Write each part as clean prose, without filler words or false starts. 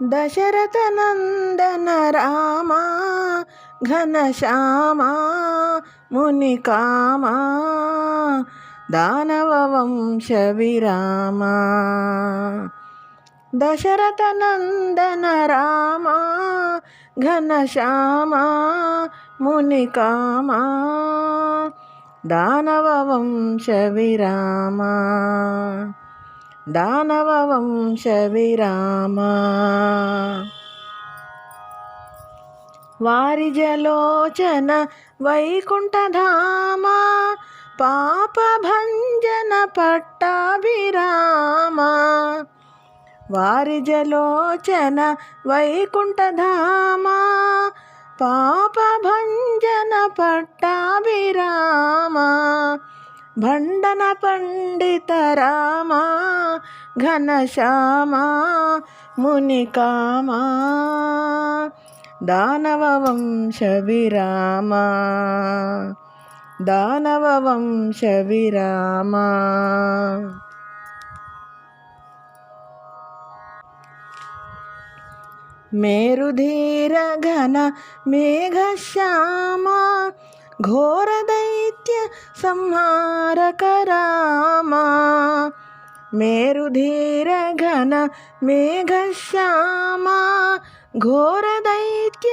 దశరథనందన రామా ఘనశ్యామా మునికామా దానవ వంశ విరామా. దశరథనందన రామా ఘనశ్యామా మునికామా దానవ వంశ విరామా. దానవ వంశ విరామా. వారిజలోచన వైకుంఠధామా పాపభంజన పట్టాభిరామా. వారిజలోచన వైకుంఠధామా పాపభంజన పట్టాభిరామా. భండన పండిత రామా ఘనశ్యామా మునికామా దానవ వంశ విరామా. దానవ వంశ విరామా. మేరుధీర ఘన మేఘశ్యామా ఘోర దైత్య సంహారక రామా. మేరుధీర ఘన మేఘశ్యామా ఘోర దైత్య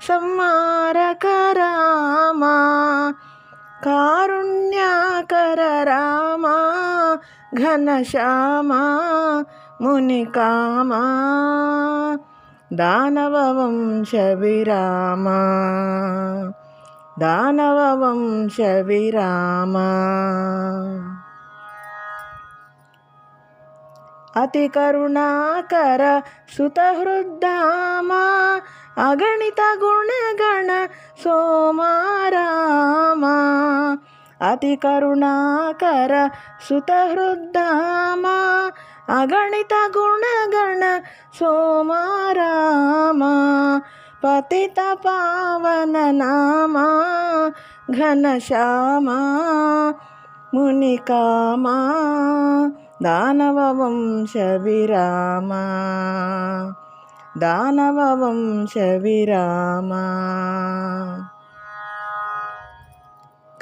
సంహారక రామా. కారుణ్యాకర రామా ఘనశ్యామా మునికామా దానవ వంశ విరామా. దానవ వంశ విరామా. అతి కరుణాకర సుతహృద్ధామా అగణిత గుణగణ సోమా రామా. అతి కరుణాకర సుతహృద్ధామా అగణిత గుణగణ సోమా రామా. పతిత పావన నామా ఘనశ్యామా మునికామా దానవ వంశ విరామా. దానవ వంశ విరామా.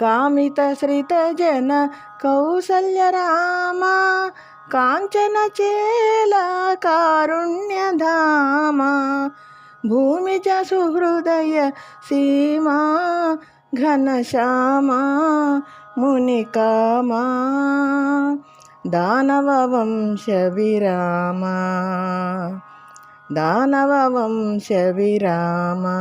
కామిత శ్రిత జన కౌసల్య రామా కాంచన చేల కారుణ్యధామా. భూమిజ సుహృదయ సీమా ఘనశ్యామా మునికామా దానవ వంశ విరామా. దానవ వంశ విరామా.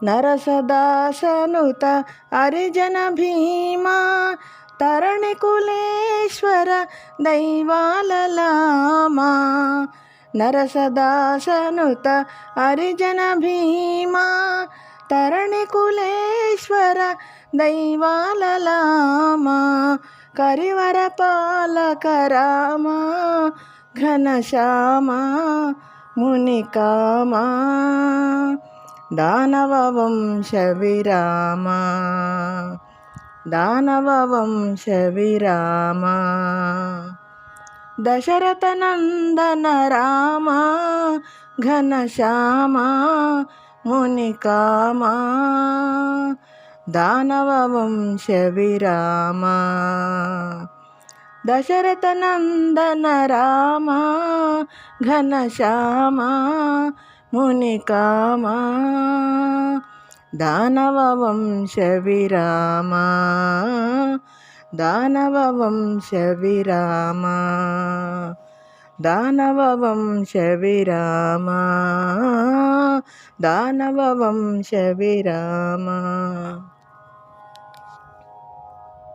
నరసదాసనుత హరిజన భీమా తరణి కులేశ్వర దైవాలలామా. నరసదాసనుత హరిజన భీమా తరణి కులేశ్వర దైవాలలామా. కరివర పాలక రామా ఘనశ్యామా మునికామా దానవ వంశ విరామా. దానవ వంశ విరామా. దశరథనందన రామా ఘనశ్యామా మునికామా దానవ వంశ విరామా. దశరథనందన రామా ఘనశ్యామా మునికామా దానవ వంశ విరామా. దానవ వంశ విరామా. దానవ వంశ విరామా. దానవ వంశ విరామా.